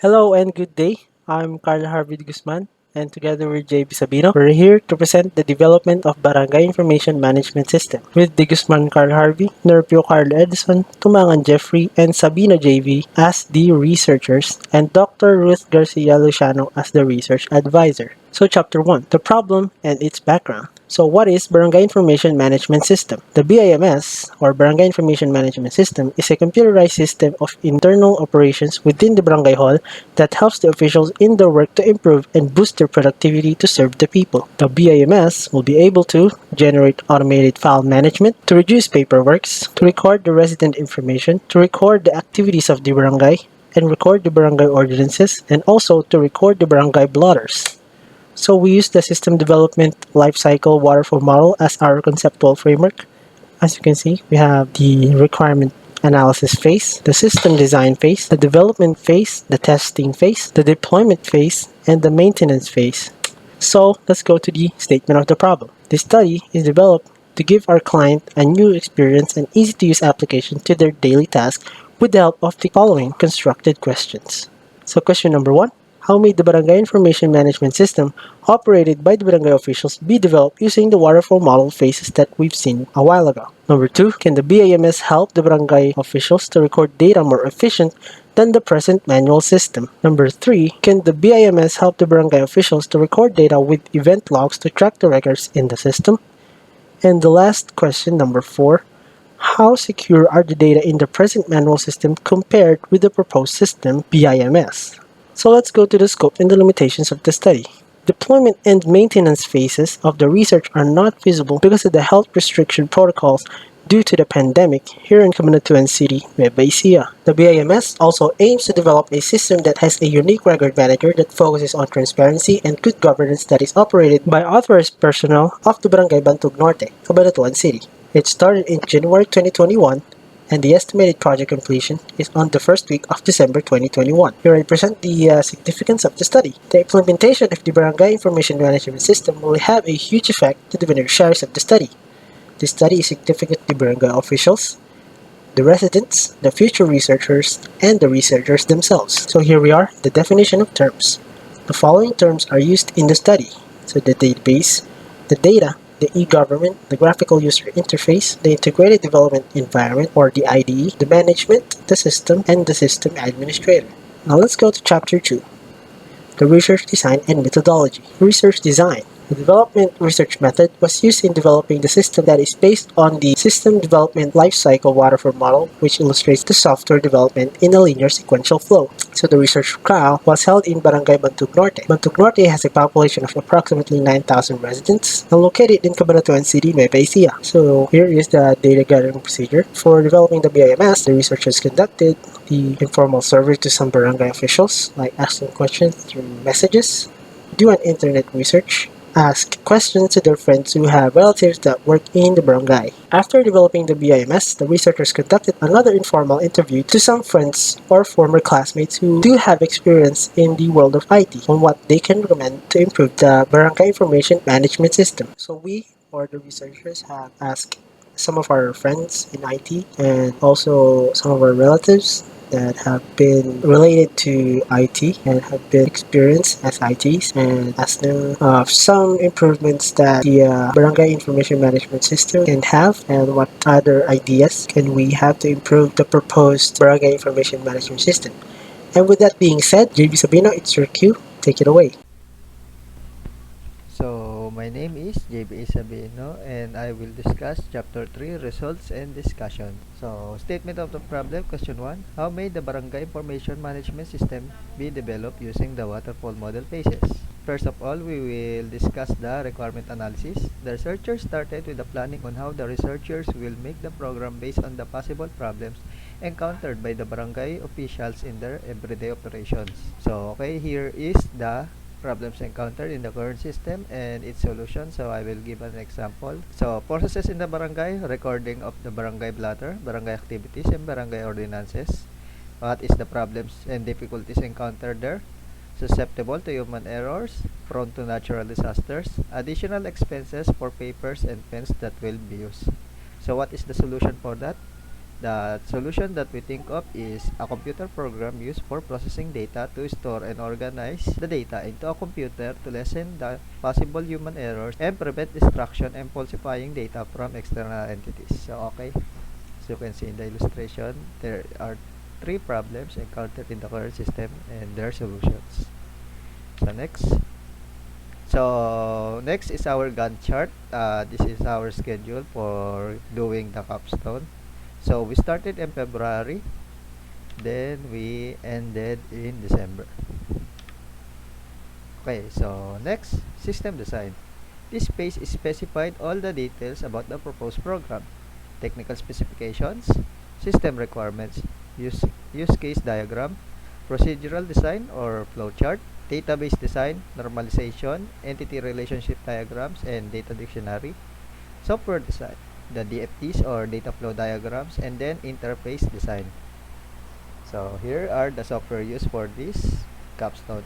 Hello and good day. I'm Carl Harvey Guzman, and together with JB Sabino, we're here to present the development of Barangay Information Management System with the Guzman Carl Harvey, Nerpio Carl Edison, Tumangan Jeffrey, and Sabino JV as the researchers, and Dr. Ruth Garcia Luciano as the research advisor. So, Chapter 1, the problem and its background. So, what is Barangay Information Management System? The BIMS, or Barangay Information Management System, is a computerized system of internal operations within the barangay hall that helps the officials in their work to improve and boost their productivity to serve the people. The BIMS will be able to generate automated file management, to reduce paperwork, to record the resident information, to record the activities of the barangay, and record the barangay ordinances, and also to record the barangay blotters. So we use the system development lifecycle waterfall model as our conceptual framework. As you can see, we have the requirement analysis phase, the system design phase, the development phase, the testing phase, the deployment phase, and the maintenance phase. So let's go to the statement of the problem. This study is developed to give our client a new experience and easy to use application to their daily task with the help of the following constructed questions. So question number 1. How may the Barangay Information Management System operated by the barangay officials be developed using the waterfall model phases that we've seen a while ago? Number 2. Can the BAMS help the barangay officials to record data more efficient than the present manual system? Number 3. Can the BIMS help the barangay officials to record data with event logs to track the records in the system? And the last question, number 4. How secure are the data in the present manual system compared with the proposed system, BIMS? So let's go to the scope and the limitations of the study. Deployment and maintenance phases of the research are not feasible because of the health restriction protocols due to the pandemic here in Cabanatuan City, Nueva Ecija. The BIMS also aims to develop a system that has a unique record manager that focuses on transparency and good governance that is operated by authorized personnel of the Barangay Bantug Norte, Cabanatuan City. It started in January 2021 and the estimated project completion is on the first week of December 2021. Here I present the significance of the study. The implementation of the Barangay Information Management System will have a huge effect to the beneficiaries of the study. The study is significant to barangay officials, the residents, the future researchers, and the researchers themselves. So here we are, the definition of terms. The following terms are used in the study. So the database, the data, the e-government, the graphical user interface, the integrated development environment or the IDE, the management, the system, and the system administrator. Now let's go to chapter 2, the research design and methodology. Research design. The development research method was used in developing the system that is based on the System Development Lifecycle Waterfall Model, which illustrates the software development in a linear sequential flow. So the research trial was held in Barangay Bantug Norte. Bantug Norte has a population of approximately 9,000 residents and located in Cabanatuan City, Nueva Ecija. So here is the data gathering procedure. For developing the BIMS, the researchers conducted the informal survey to some barangay officials, like asking questions through messages, do an internet research, ask questions to their friends who have relatives that work in the barangay. After developing the BIMS, the researchers conducted another informal interview to some friends or former classmates who do have experience in the world of IT on what they can recommend to improve the barangay information management system. So we, or the researchers, have asked some of our friends in IT and also some of our relatives that have been related to IT and have been experienced as ITs and as know of some improvements that the Barangay Information Management System can have and what other ideas can we have to improve the proposed Barangay Information Management System. And with that being said, JB Sabino, it's your cue. Take it away. So, my name is JB Sabino and I will discuss Chapter 3 Results and Discussion. So, statement of the problem, question 1. How may the Barangay Information Management System be developed using the waterfall model phases? First of all, we will discuss the requirement analysis. The researchers started with the planning on how the researchers will make the program based on the possible problems encountered by the barangay officials in their everyday operations. So, okay, here is the problems encountered in the current system and its solution. So I will give an example. So processes in the barangay, recording of the barangay blotter, barangay activities, and barangay ordinances. What is the problems and difficulties encountered there? Susceptible to human errors, prone to natural disasters, additional expenses for papers and pens that will be used. So what is the solution for that? The solution that we think of is a computer program used for processing data to store and organize the data into a computer to lessen the possible human errors and prevent destruction and falsifying data from external entities. So, okay, as you can see in the illustration, there are three problems encountered in the current system and their solutions. So, next is our Gantt chart. This is our schedule for doing the capstone. So we started in February, then we ended in December. Okay, so next, system design. This page is specified all the details about the proposed program, technical specifications, system requirements, use case diagram, procedural design or flowchart, database design, normalization, entity relationship diagrams, and data dictionary, software design, the DFDs or data flow diagrams, and then interface design. So here are the software used for this capstone.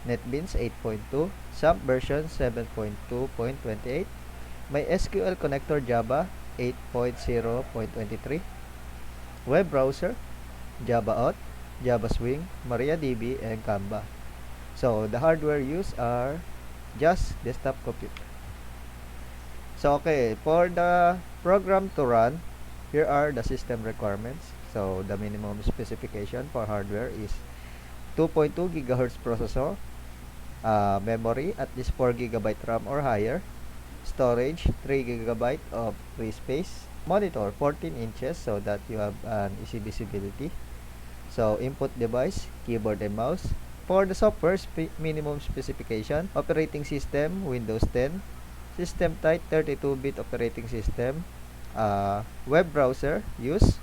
NetBeans 8.2, SAMP version 7.2.28, MySQL connector Java 8.0.23, web browser, Java Auth, Java Swing, MariaDB, and Canva. So the hardware used are just desktop computer. So okay, for the program to run, here are the system requirements. So the minimum specification for hardware is 2.2 GHz processor, memory at least 4 GB RAM or higher, storage 3 GB of free space, monitor 14 inches so that you have an easy visibility. So input device, keyboard and mouse. For the software minimum specification, operating system Windows 10, system type 32-bit operating system, web browser use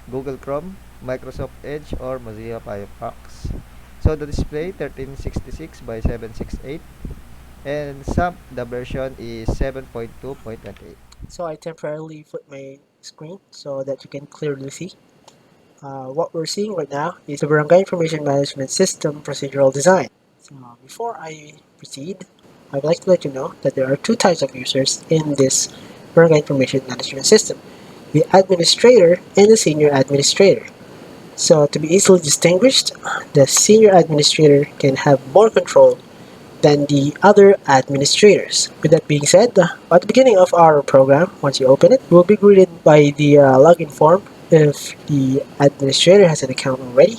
Google Chrome, Microsoft Edge, or Mozilla Firefox. So the display 1366 by 768, and the version is 7.2.28. So I temporarily put my screen so that you can clearly see. What we're seeing right now is the Barangay Information Management System procedural design. So before I proceed, I'd like to let you know that there are two types of users in this Barangay Information Management System: the administrator and the senior administrator. So to be easily distinguished, the senior administrator can have more control than the other administrators. With that being said, at the beginning of our program, once you open it, you will be greeted by the login form. If the administrator has an account already,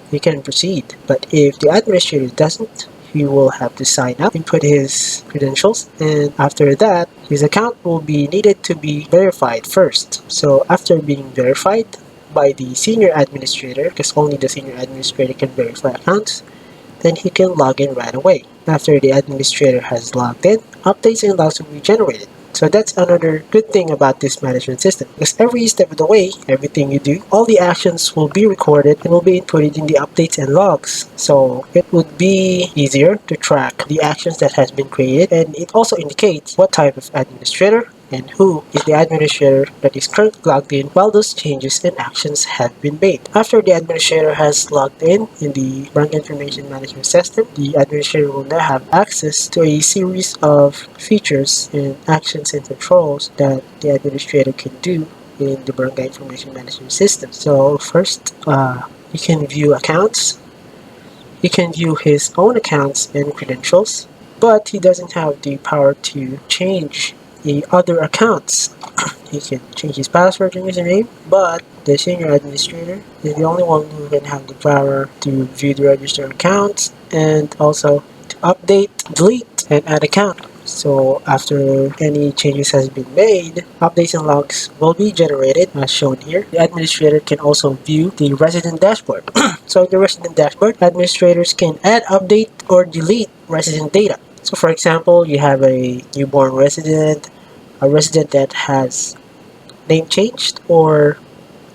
he can proceed. But if the administrator doesn't, he will have to sign up, input his credentials, and after that, his account will be needed to be verified first. So after being verified by the senior administrator, because only the senior administrator can verify accounts, then he can log in right away. After the administrator has logged in, updates and logs will be generated. So that's another good thing about this management system, because every step of the way, everything you do, all the actions will be recorded and will be inputted in the updates and logs. So it would be easier to track the actions that has been created, and it also indicates what type of administrator and who is the administrator that is currently logged in while those changes and actions have been made. After the administrator has logged in the Barangay Information Management System, the administrator will now have access to a series of features and actions and controls that the administrator can do in the Barangay Information Management System. So first, you can view accounts. He can view his own accounts and credentials, but he doesn't have the power to change the other accounts. He can change his password and username, but the senior administrator is the only one who can have the power to view the registered accounts and also to update, delete, and add account. So after any changes has been made, updates and logs will be generated as shown here. The administrator can also view the resident dashboard. So in the resident dashboard, administrators can add, update, or delete resident data. So for example, you have a newborn resident, a resident that has name changed, or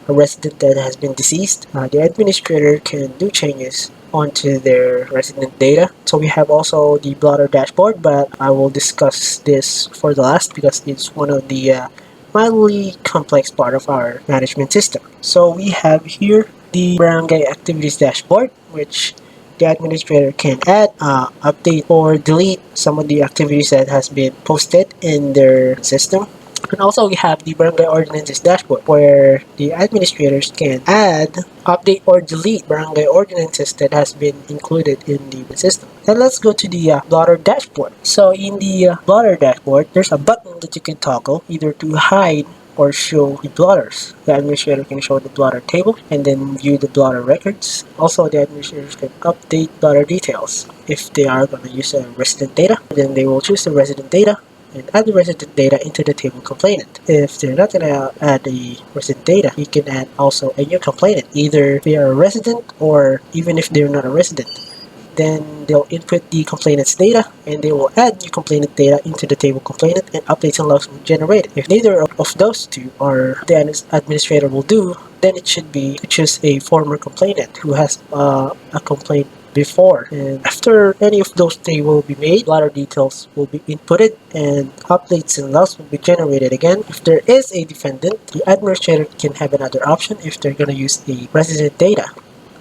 a resident that has been deceased. The administrator can do changes onto their resident data. So we have also the blotter dashboard, but I will discuss this for the last because it's one of the mildly complex part of our management system. So we have here the Barangay Activities Dashboard, which the administrator can add, update, or delete some of the activities that has been posted in their system. And also we have the Barangay Ordinances dashboard where the administrators can add, update, or delete barangay ordinances that has been included in the system. And let's go to the blotter dashboard. So in the blotter dashboard, there's a button that you can toggle either to hide or show the blotters. The administrator can show the blotter table and then view the blotter records. Also, the administrators can update blotter details. If they are going to use resident data, then they will choose the resident data and add the resident data into the table complainant. If they're not going to add the resident data, you can add also a new complainant, either they are a resident or even if they're not a resident. Then they'll input the complainant's data and they will add new complainant data into the table complainant and updates and logs will be generated. If neither of those two or the administrator will do, then it should be to choose a former complainant who has a complaint before. And after any of those three will be made, blotter details will be inputted and updates and logs will be generated again. If there is a defendant, the administrator can have another option if they're going to use the resident data.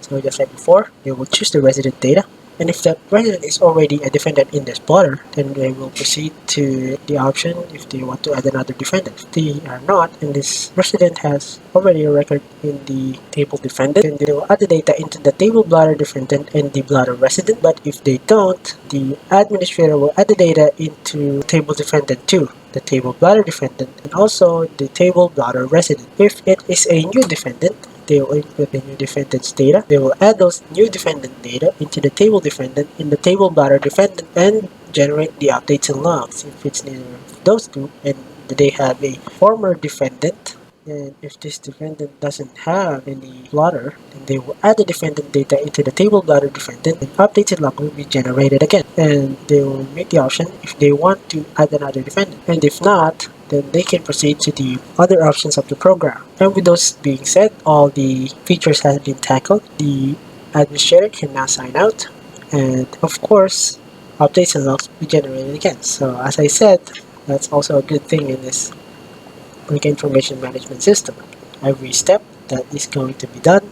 So just like before, they will choose the resident data. And if that resident is already a defendant in this blotter, then they will proceed to the option if they want to add another defendant. If they are not, and this resident has already a record in the table defendant, then they will add the data into the table blotter defendant and the blotter resident. But if they don't, the administrator will add the data into table defendant too, the table blotter defendant, and also the table blotter resident. If it is a new defendant, they will input the new defendant's data. They will add those new defendant data into the table defendant in the table blotter defendant and generate the updates and logs. If it's neither of those two and they have a former defendant, and if this defendant doesn't have any blotter, then they will add the defendant data into the table blotter defendant and updates and log will be generated again. And they will make the option if they want to add another defendant. And if not, then they can proceed to the other options of the program. And with those being said, all the features have been tackled. The administrator can now sign out, and of course, updates and logs will be generated again. So as I said, that's also a good thing in this quick information management system. Every step that is going to be done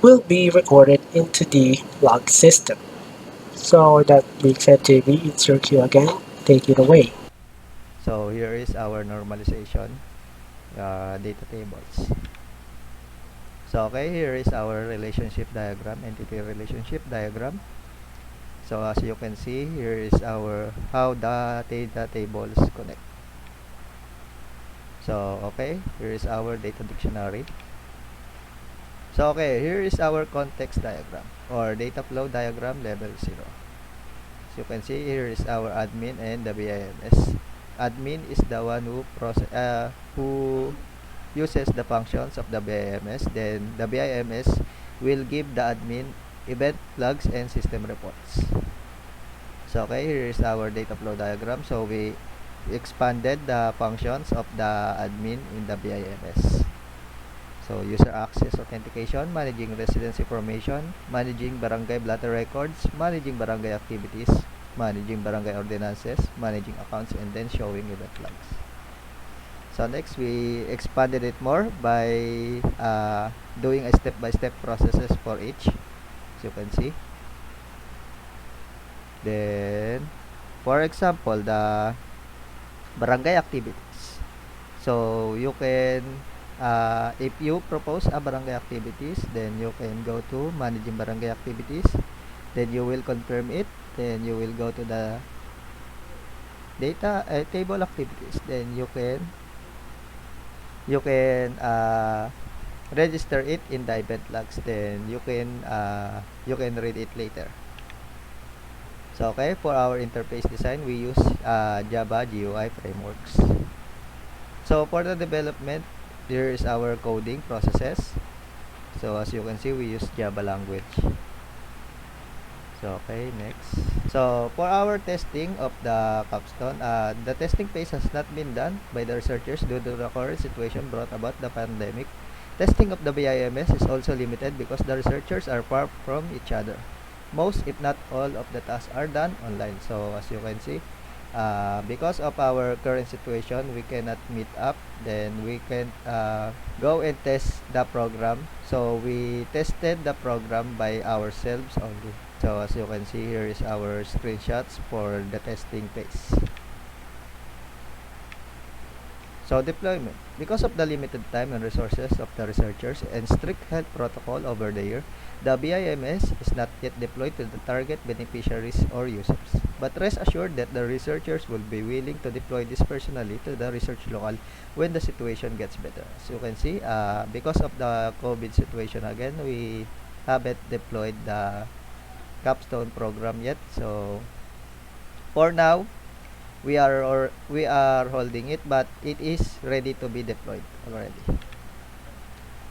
will be recorded into the log system. So that being said, JB, it's your cue again. Take it away. So here is our normalization data tables. So okay, here is our relationship diagram, entity relationship diagram. So as you can see, here is our how the data tables connect. So okay, here is our data dictionary. So okay, here is our context diagram or data flow diagram level 0. As you can see, here is our admin and the BIMS. Admin is the one who uses the functions of the BIMS. Then the BIMS will give the admin event logs and system reports. So okay, here is our data flow diagram. So we expanded the functions of the admin in the BIMS. So user access authentication, managing residence information, managing barangay blotter records, managing barangay activities, managing barangay ordinances, managing accounts, and then showing event logs. So next, we expanded it more by doing a step-by-step processes for each, as you can see. Then, for example, the barangay activities. So you can, if you propose a barangay activities, then you can go to managing barangay activities. Then you will confirm it. Then you will go to the data table activities. Then you can register it in the event logs. Then you can read it later. So okay, for our interface design, we use Java GUI frameworks. So for the development, here is our coding processes. So as you can see, we use Java language. So okay, next. So for our testing of the Capstone, the testing phase has not been done by the researchers due to the current situation brought about the pandemic. Testing of the BIMS is also limited because the researchers are far from each other. Most, if not all, of the tasks are done online. So as you can see, because of our current situation, we cannot meet up. Then we can go and test the program. So we tested the program by ourselves only. So as you can see, here is our screenshots for the testing phase. So deployment. Because of the limited time and resources of the researchers and strict health protocol over the year, the BIMS is not yet deployed to the target beneficiaries or users. But rest assured that the researchers will be willing to deploy this personally to the research locale when the situation gets better. As you can see, because of the COVID situation again, we haven't deployed the Capstone program yet. So for now, we are holding it, but it is ready to be deployed already.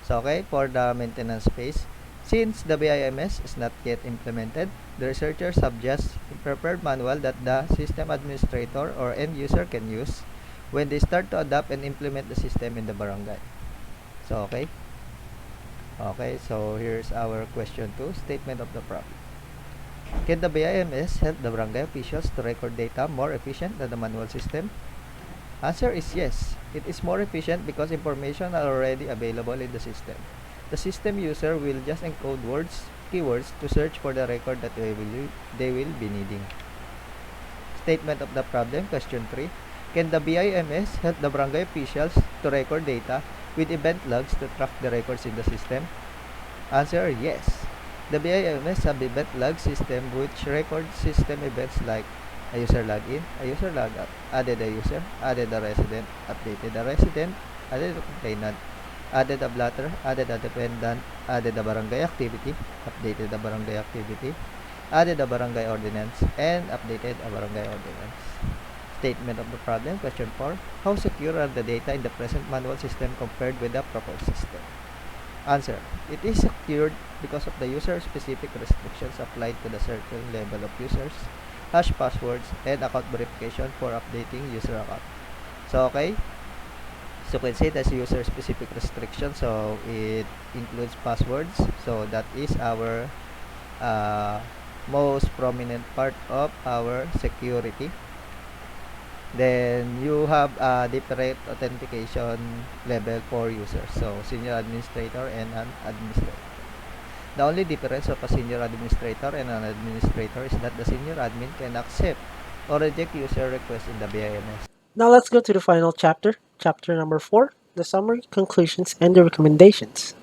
So okay, for the maintenance phase, since the BIMS is not yet implemented, the researchers have just prepared manual that the system administrator or end user can use when they start to adapt and implement the system in the barangay. So okay, so here's our question 2, statement of the problem. Can the BIMS help the barangay officials to record data more efficient than the manual system? Answer is yes. It is more efficient because information are already available in the system. The system user will just encode keywords to search for the record that they will be needing. Statement of the problem, question 3. Can the BIMS help the barangay officials to record data with event logs to track the records in the system? Answer, yes. The BIMS have event log system which records system events like a user login, a user logout, added a user, added a resident, updated a resident, added a complainant, added a blotter, added a dependent, added a barangay activity, updated a barangay activity, added a barangay ordinance, and updated a barangay ordinance. Statement of the problem, question 4. How secure are the data in the present manual system compared with the proposed system? Answer. It is secured because of the user-specific restrictions applied to the certain level of users, hash passwords, and account verification for updating user account. So, okay. So, we can say that's user-specific restriction. So, it includes passwords. So, that is our most prominent part of our security. Then you have a different authentication level for users. So senior administrator and an administrator. The only difference of a senior administrator and an administrator is that the senior admin can accept or reject user requests in the BIMS. Now let's go to the final chapter, chapter number 4, the summary, conclusions, and the recommendations.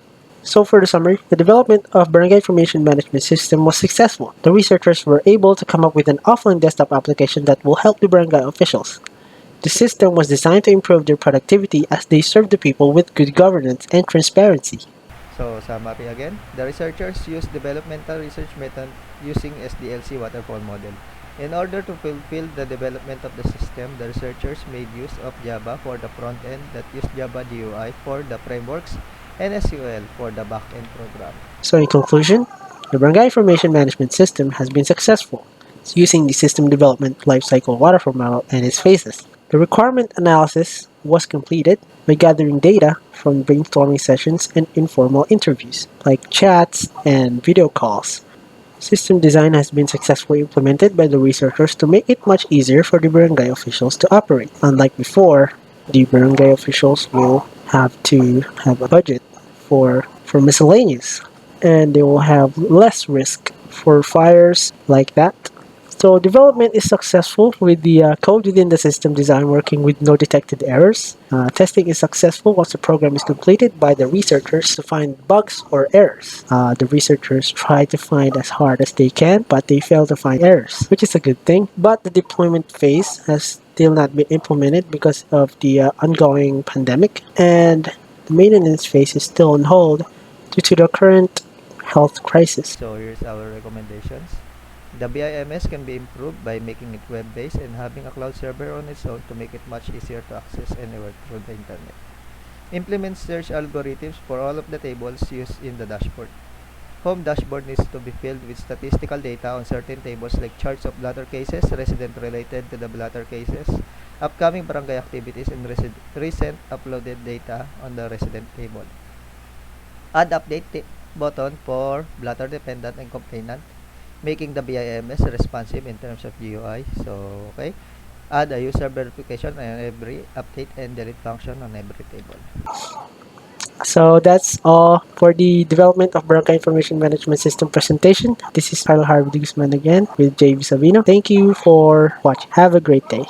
So for the summary, the development of Barangay Information Management System was successful. The researchers were able to come up with an offline desktop application that will help the barangay officials. The system was designed to improve their productivity as they serve the people with good governance and transparency. So summary again, the researchers used developmental research method using SDLC waterfall model. In order to fulfill the development of the system, the researchers made use of Java for the front end that used Java GUI for the frameworks and SQL for the back-end program. So in conclusion, the Barangay Information Management System has been successful using the System Development Lifecycle Waterfall model and its phases. The requirement analysis was completed by gathering data from brainstorming sessions and informal interviews, like chats and video calls. System design has been successfully implemented by the researchers to make it much easier for the barangay officials to operate. Unlike before, the barangay officials will have to have a budget for miscellaneous, and they will have less risk for fires like that. So development is successful with the code within the system design working with no detected errors. Testing is successful once the program is completed by the researchers to find bugs or errors. The researchers try to find as hard as they can, but they fail to find errors, which is a good thing. But the deployment phase has still not been implemented because of the ongoing pandemic, and the maintenance phase is still on hold due to the current health crisis. So here's our recommendations. The BIMS can be improved by making it web-based and having a cloud server on its own to make it much easier to access anywhere through the internet. Implement search algorithms for all of the tables used in the dashboard. Home dashboard needs to be filled with statistical data on certain tables like charts of blotter cases, resident related to the blotter cases, upcoming barangay activities, and recent uploaded data on the resident table. Add update button for blotter dependent and complainant, making the BIMS responsive in terms of GUI. So, okay. Add a user verification on every update and delete function on every table. So that's all for the development of Barangay Information Management System presentation. This is Carl Harvey Guzman again with JB Sabino. Thank you for watching. Have a great day.